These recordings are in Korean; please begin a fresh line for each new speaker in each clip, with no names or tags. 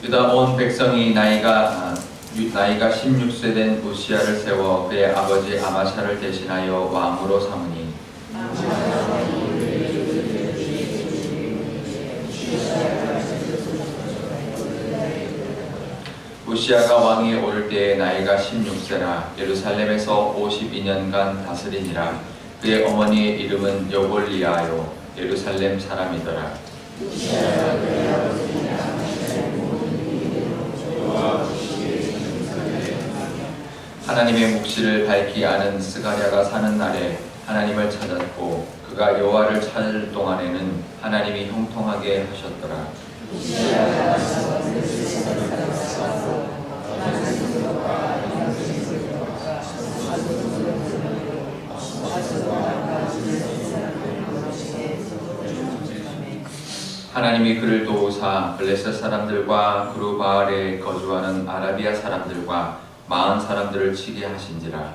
유다 온 백성이 나이가 16세 된 우시야를 세워 그의 아버지 아마샤를 대신하여 왕으로 삼으니 우시야가 왕위에 오를 때에 나이가 16세라 예루살렘에서 52년간 다스리니라. 그의 어머니의 이름은 여골리아요 예루살렘 사람이더라. 하나님의 묵시를 밝히 아는 스가랴가 사는 날에 하나님을 찾았고 그가 여호와를 찾을 동안에는 하나님이 형통하게 하셨더라. 하나님이 그를 도우사 블레셋 사람들과 그루바알에 거주하는 아라비아 사람들과 마흔 사람들을 치게 하신지라.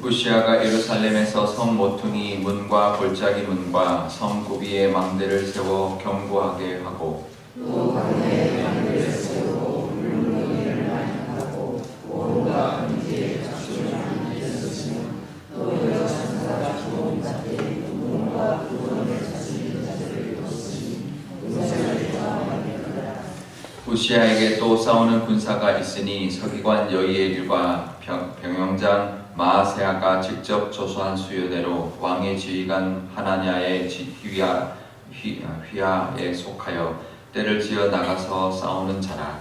우시야가 예루살렘에서 섬 모퉁이 문과 골짜기 문과 섬 구비에 망대를 세워 견고하게 하고 우시야에게 또 싸우는 군사가 있으니 서기관 여이엘과 병영장 마아세아가 직접 조소한 수요대로 왕의 지휘관 하나냐의 휘하에 속하여 때를 지어 나가서 싸우는 자라.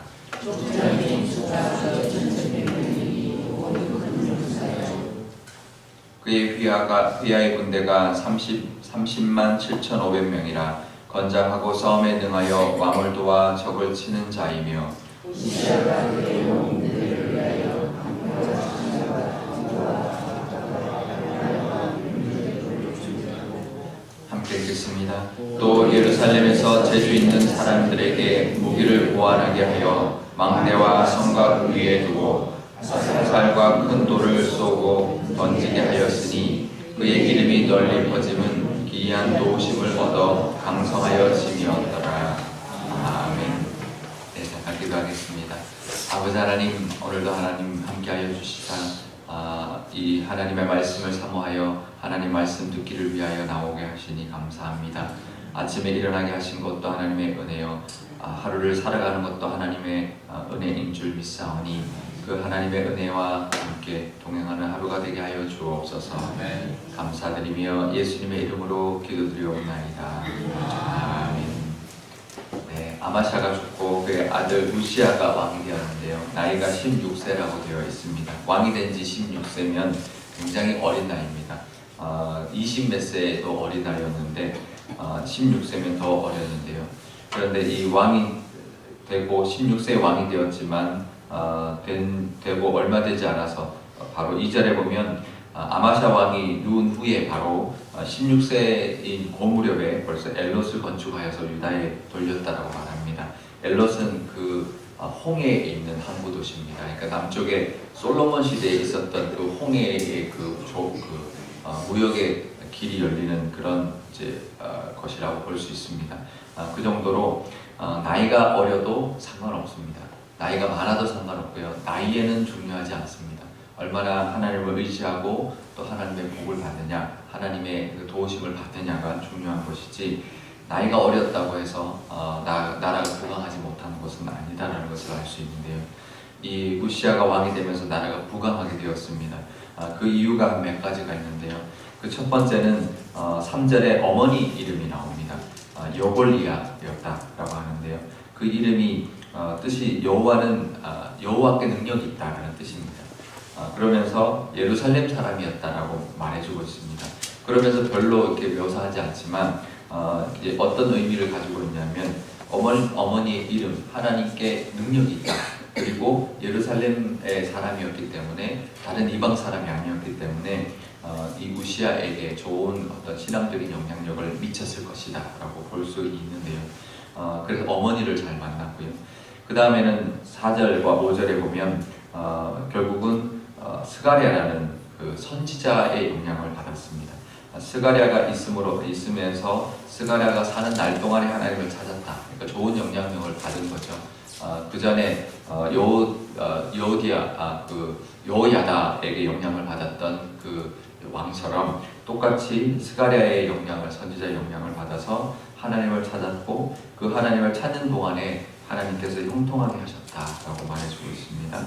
그의 휘하의 군대가 30만 7,500명이라 건장하고 싸움에 능하여 왕을 도와 적을 치는 자이며 함께 읽겠습니다. 또 예루살렘에서 재주 있는 사람들에게 무기를 보완하게 하여 망대와 성곽 위에 두고 살과 큰 돌을 쏘고 던지게 하였으니 그의 이름이 널리 퍼짐은 기이한 도우심을 얻어 강성하여짐이었더라. 아멘. 네, 잠깐 기도하겠습니다. 아버지 하나님, 오늘도 하나님 함께하여 주시사 이 하나님의 말씀을 사모하여 하나님 말씀 듣기를 위하여 나오게 하시니 감사합니다. 아침에 일어나게 하신 것도 하나님의 은혜요, 하루를 살아가는 것도 하나님의 은혜인 줄 믿사오니 그 하나님의 은혜와 함께 동행하는 하루가 되게 하여 주옵소서. 감사드리며 예수님의 이름으로 기도드리옵나이다. 아멘. 네, 아마샤가 죽고 그의 아들 우시야가 왕이 되었는데요. 나이가 16세라고 되어 있습니다. 왕이 된 지 16세면 굉장히 어린 나이입니다. 20몇 세도 어린 나이였는데 16세면 더 어렸는데요. 그런데 이 왕이 되고 16세 왕이 되었지만 되고 얼마 되지 않아서 바로 2절에 보면 아마샤 왕이 누운 후에 바로 16세인 그 무렵에 벌써 엘롯을 건축하여서 유다에 돌렸다라고 말합니다. 엘롯은 그 홍해에 있는 항구 도시입니다. 그러니까 남쪽에 솔로몬 시대에 있었던 그 홍해의 무역의 길이 열리는 그런 것이라고 볼 수 있습니다. 그 정도로 나이가 어려도 상관없습니다. 나이가 많아도 상관없고요. 나이에는 중요하지 않습니다. 얼마나 하나님을 의지하고 또 하나님의 복을 받느냐, 하나님의 그 도우심을 받느냐가 중요한 것이지, 나이가 어렸다고 해서 나라가 부강하지 못하는 것은 아니다라는 것을 알 수 있는데요. 이 우시야가 왕이 되면서 나라가 부강하게 되었습니다. 그 이유가 몇 가지가 있는데요. 그 첫 번째는 3절에 어머니 이름이 나옵니다. 여골리아였다라고 하는데요. 그 이름이 뜻이 여호와께 능력이 있다라는 뜻입니다. 그러면서 예루살렘 사람이었다라고 말해주고 있습니다. 그러면서 별로 이렇게 묘사하지 않지만 이제 어떤 의미를 가지고 있냐면 어머니의 이름, 하나님께 능력이 있다. 그리고 예루살렘의 사람이었기 때문에 다른 이방 사람이 아니었기 때문에 이 우시야에게 좋은 어떤 신앙적인 영향력을 미쳤을 것이다 라고 볼 수 있는데요. 그래서 어머니를 잘 만났고요. 그 다음에는 4절과 5절에 보면 결국은 스가랴라는 그 선지자의 영향을 받았습니다. 스가랴가 있으면서 스가랴가 사는 날 동안에 하나님을 찾았다. 그러니까 좋은 영향력을 받은 거죠. 그 전에 여호야다에게 영향을 받았던 그 왕처럼 똑같이 스가랴의 영향을, 선지자의 영향을 받아서 하나님을 찾았고, 그 하나님을 찾는 동안에 하나님께서 형통하게 하셨다라고 말해주고 있습니다.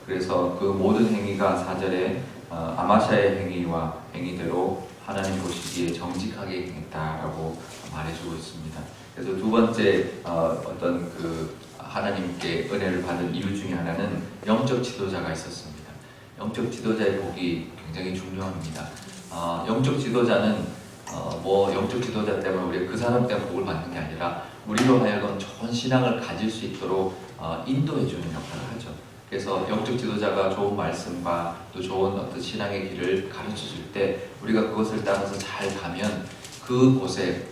그래서 그 모든 행위가 4절에 아마샤의 행위와 행위대로 하나님 보시기에 정직하게 행했다라고 말해주고 있습니다. 그래서 두 번째 어떤 그 하나님께 은혜를 받은 이유 중에 하나는 영적 지도자가 있었습니다. 영적 지도자의 복이 굉장히 중요합니다. 영적 지도자는 영적 지도자 때문에 우리가 그 사람 때문에 복을 받는 게 아니라 우리로 하여금 좋은 신앙을 가질 수 있도록 인도해주는 역할을 하죠. 그래서 영적 지도자가 좋은 말씀과 또 좋은 어떤 신앙의 길을 가르쳐줄 때 우리가 그것을 따라서 잘 가면 그곳에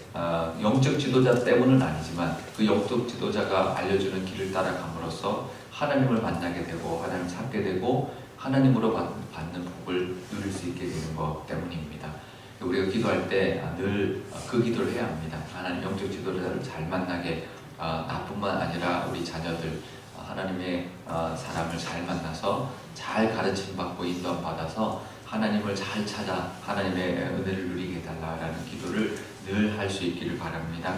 영적 지도자 때문은 아니지만 그 영적 지도자가 알려주는 길을 따라감으로써 하나님을 만나게 되고 하나님을 찾게 되고 하나님으로 받는 복을 누릴 수 있게 되는 것 때문입니다. 우리가 기도할 때 늘 그 기도를 해야 합니다. 하나님 영적 지도자를 잘 만나게, 나뿐만 아니라 우리 자녀들 하나님의 사람을 잘 만나서 잘 가르침 받고 인도함 받아서 하나님을 잘 찾아 하나님의 은혜를 누리게 해달라라는 기도를 늘 할 수 있기를 바랍니다.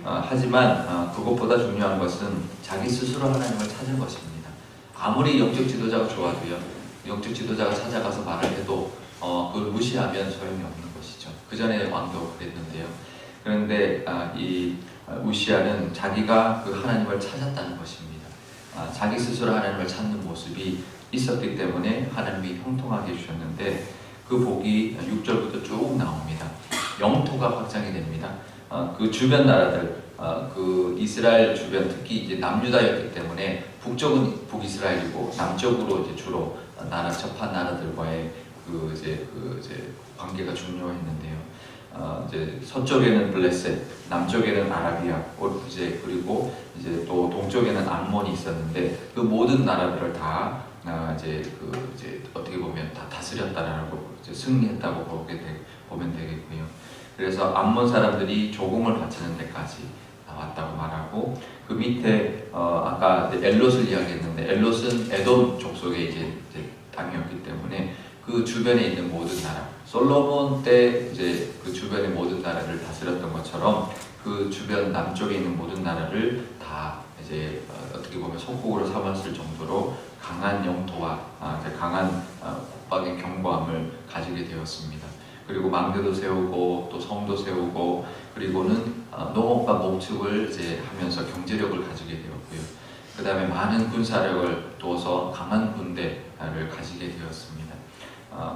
하지만 그것보다 중요한 것은 자기 스스로 하나님을 찾은 것입니다. 아무리 영적 지도자가 좋아도요, 영적 지도자가 찾아가서 말을 해도 그걸 무시하면 소용이 없는 것이죠. 그 전에 왕도 그랬는데요. 그런데 이 우시아는 자기가 그 하나님을 찾았다는 것입니다. 자기 스스로 하나님을 찾는 모습이 있었기 때문에 하나님이 형통하게 해주셨는데 그 복이 6절부터 쭉 나옵니다. 영토가 확장이 됩니다. 그 주변 나라들, 그 이스라엘 주변, 특히 이제 남유다였기 때문에 북쪽은 북이스라엘이고 남쪽으로 이제 주로 접한 나라들과의 이제 관계가 중요했는데요. 이제 서쪽에는 블레셋, 남쪽에는 아라비아, 그리고 이제 또 동쪽에는 암몬이 있었는데 그 모든 나라들을 다 이제 어떻게 보면 다 다스렸다라고 승리했다고 보면 되겠고요. 그래서 암몬 사람들이 조공을 바치는 데까지 왔다고 말하고, 그 밑에 아까 엘롯을 이야기했는데 엘롯은 에돔 족속의 이제 땅이었기 때문에 그 주변에 있는 모든 나라, 솔로몬 때 이제 그 주변의 모든 나라를 다스렸던 것처럼 그 주변 남쪽에 있는 모든 나라를 다 이제 어떻게 보면 속국으로 삼았을 정도로 강한 영토와 강한 국방의 견고함을 가지게 되었습니다. 그리고 망대도 세우고 또 성도 세우고, 그리고는 농업과 목축을 이제 하면서 경제력을 가지게 되었고요. 그 다음에 많은 군사력을 둬서 강한 군대를 가지게 되었습니다.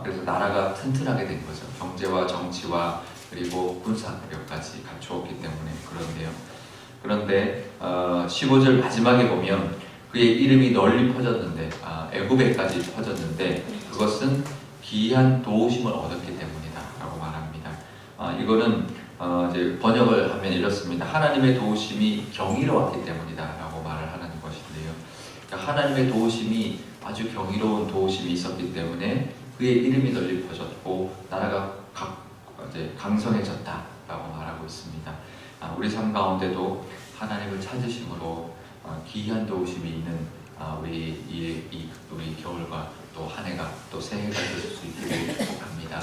그래서 나라가 튼튼하게 된 거죠. 경제와 정치와 그리고 군사력까지 갖추었기 때문에 그런데요. 그런데 15절 마지막에 보면 그의 이름이 널리 퍼졌는데, 애굽에까지 퍼졌는데 그것은 기이한 도우심을 얻었기 때문이다라고 말합니다. 이거는 이제 번역을 하면 이렇습니다. 하나님의 도우심이 경이로웠기 때문이다라고 말을 하는 것인데요. 그러니까 하나님의 도우심이 아주 경이로운 도우심이 있었기 때문에 그의 이름이 널리 퍼졌고 나라가 이제 강성해졌다라고 말하고 있습니다. 우리 삶 가운데도 하나님을 찾으심으로 기이한 도우심이 있는 우리 겨울과 또 한 해가 또 새해가 될 수 있기를 축복합니다.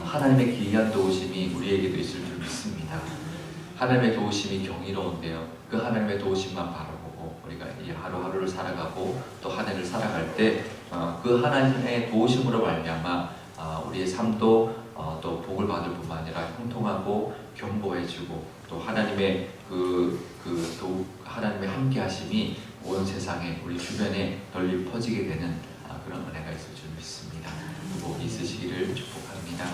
하나님의 기이한 도우심이 우리에게도 있을 줄 믿습니다. 하나님의 도우심이 경이로운데요. 그 하나님의 도우심만 바라보고 우리가 이 하루하루를 살아가고 또 한 해를 살아갈 때 그 하나님의 도우심으로 말미암아 우리의 삶도 또 복을 받을 뿐만 아니라 형통하고 견고해지고 또 하나님의 하나님의 함께하심이 온 세상에 우리 주변에 널리 퍼지게 되는 그런 은혜가 있을 줄 믿습니다. 그 복이 있으시기를 축복합니다.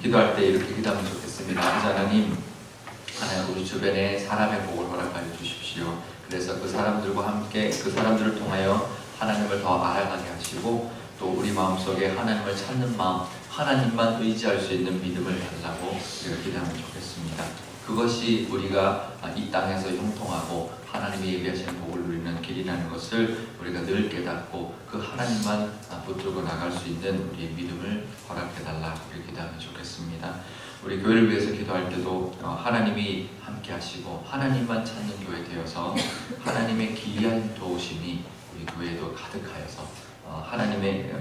기도할 때 이렇게 기도하면 좋겠습니다. 하나님, 우리 주변에 사람의 복을 허락하여 주십시오. 그래서 그 사람들과 함께 그 사람들을 통하여 하나님을 더 알아가게 하시고 또 우리 마음속에 하나님을 찾는 마음, 하나님만 의지할 수 있는 믿음을 달라고 우리가 기도하면 좋겠습니다. 그것이 우리가 이 땅에서 형통하고 하나님이 예비하시는 복을 누리는 길이라는 것을 우리가 늘 깨닫고 그 하나님만 붙들고 나갈 수 있는 우리의 믿음을 허락해달라 이렇게 기도하면 좋겠습니다. 우리 교회를 위해서 기도할 때도 하나님이 함께 하시고 하나님만 찾는 교회 되어서 하나님의 기이한 도우심이 우리 교회에도 가득하여서 하나님의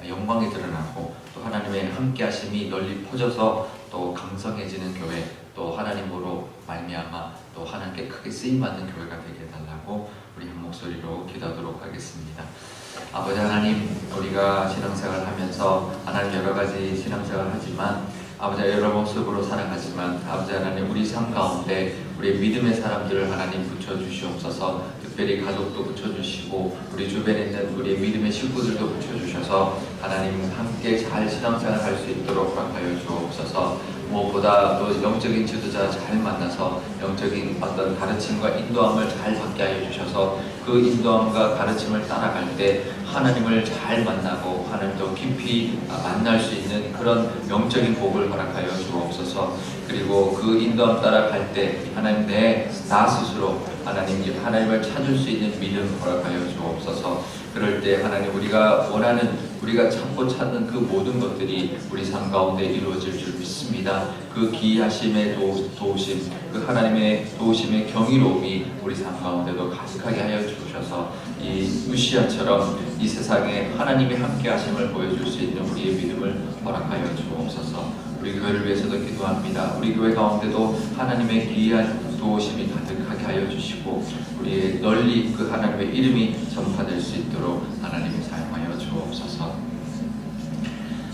영광이 드러나고 또 하나님의 함께 하심이 널리 퍼져서 또 강성해지는 교회, 또 하나님으로 말미암아 또 하나님께 크게 쓰임받는 교회가 되게 해달라고 우리 한 목소리로 기도하도록 하겠습니다. 아버지 하나님, 우리가 신앙생활을 하면서 하나님 여러 가지 신앙생활을 하지만 아버지 여러 모습으로 살아가지만 아버지 하나님 우리 삶 가운데 우리 믿음의 사람들을 하나님 붙여주시옵소서. 특별히 가족도 붙여주시고 우리 주변에 있는 우리 믿음의 식구들도 붙여주셔서 하나님 함께 잘 신앙생활 할 수 있도록 허락하여 주옵소서. 무엇보다 또 영적인 지도자 잘 만나서 영적인 어떤 가르침과 인도함을 잘 받게 하여 주셔서 그 인도함과 가르침을 따라갈 때 하나님을 잘 만나고 하나님도 깊이 만날 수 있는 그런 영적인 복을 허락하여 주옵소서. 그리고 그 인도함 따라갈 때 하나님 나 스스로 하나님을 찾을 수 있는 믿음 허락하여 주옵소서. 그럴 때 하나님 우리가 원하는 우리가 찾고 찾는 그 모든 것들이 우리 삶 가운데 이루어질 줄 믿습니다. 그 기이하심의 도우심, 그 하나님의 도우심의 경이로움이 우리 삶 가운데도 가득하게 하여 주셔서 이 우시아처럼 이 세상에 하나님의 함께 하심을 보여줄 수 있는 우리의 믿음을 허락하여 주옵소서. 우리 교회를 위해서도 기도합니다. 우리 교회 가운데도 하나님의 기이한 도우심이 가득하게 하여 주시고 우리 널리 그 하나님의 이름이 전파될 수 있도록 하나님이 사용하여 주옵소서.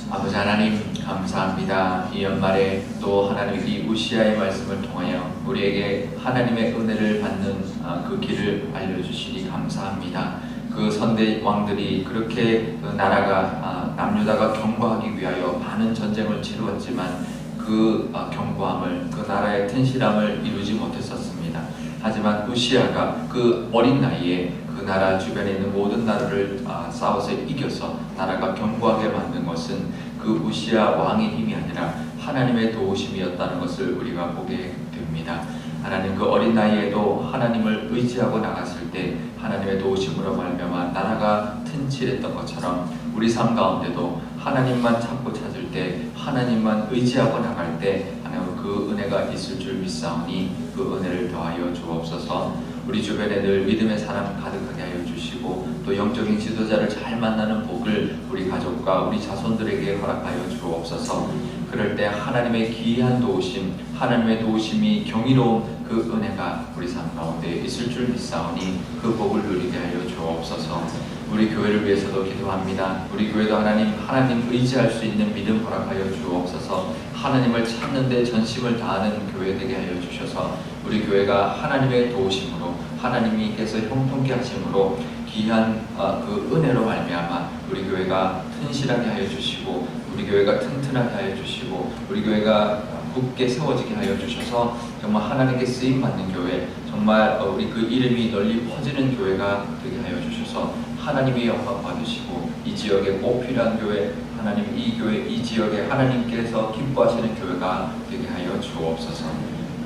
아버지 하나님 감사합니다. 이 연말에 또 하나님 이 우시아의 말씀을 통하여 우리에게 하나님의 은혜를 받는 그 길을 알려주시니 감사합니다. 그 선대 왕들이 그렇게 그 나라가 남유다가 경고하기 위하여 많은 전쟁을 치루었지만 그 경고함을 그 나라의 튼실함을 이루지 못했었습니다. 하지만 우시아가 그 어린 나이에 그 나라 주변에 있는 모든 나라를 싸워서 이겨서 나라가 견고하게 만든 것은 그 우시아 왕의 힘이 아니라 하나님의 도우심이었다는 것을 우리가 보게 됩니다. 하나님 그 어린 나이에도 하나님을 의지하고 나갔을 때 하나님의 도우심으로 말미암아 나라가 튼실했던 것처럼 우리 삶 가운데도 하나님만 찾고 찾을 때 하나님만 의지하고 나갈 때 하나님 그 은혜가 있을 줄 믿사오니 그 은혜를 더하여 주옵소서. 우리 주변에 늘 믿음의 사람 가득하게 하여 주시고 또 영적인 지도자를 잘 만나는 복을 우리 가족과 우리 자손들에게 허락하여 주옵소서. 그럴 때 하나님의 기이한 도우심, 하나님의 도우심이 경이로운 그 은혜가 우리 삶 가운데 있을 줄 믿사오니 그 복을 누리게 하여 주옵소서. 우리 교회를 위해서도 기도합니다. 우리 교회도 하나님 의지할 수 있는 믿음 허락하여 주옵소서. 하나님을 찾는 데 전심을 다하는 교회 되게 하여 주셔서 우리 교회가 하나님의 도우심으로 하나님께서 형통케 하심으로 귀한 그 은혜로 말미암아 우리 교회가 튼실하게 하여 주시고 우리 교회가 튼튼하게 하여 주시고 우리 교회가 굳게 세워지게 하여 주셔서 정말 하나님께 쓰임받는 교회, 정말 우리 그 이름이 널리 퍼지는 교회가 되게 하여 주셔서 하나님의 영광 받으시고 이 지역에 꼭 필요한 교회, 하나님 이 교회, 이 지역에 하나님께서 기뻐하시는 교회가 되게 하여 주옵소서.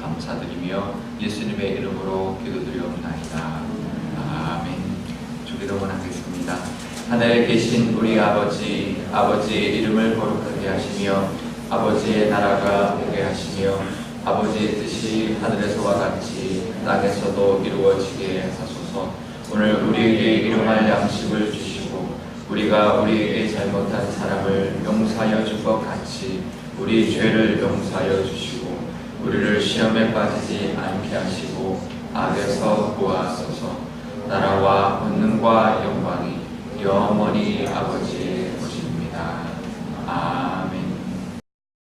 감사드리며 예수님의 이름으로 기도드리옵나이다. 아멘. 주기도문 하겠습니다. 하늘에 계신 우리 아버지의 이름을 거룩하게 하시며 아버지의 나라가 오게 하시며 아버지의 뜻이 하늘에서와 같이 땅에서도 이루어지게 하소서. 오늘 우리에게 일용할 양식을 주시고 우리가 우리에게 잘못한 사람을 용서하여 준 것 같이 우리 죄를 용서하여 주시고 우리를 시험에 빠지지 않게 하시고 악에서 구하소서. 나라와 권능과 영광이 영원히 아버지의 것입니다. 아멘.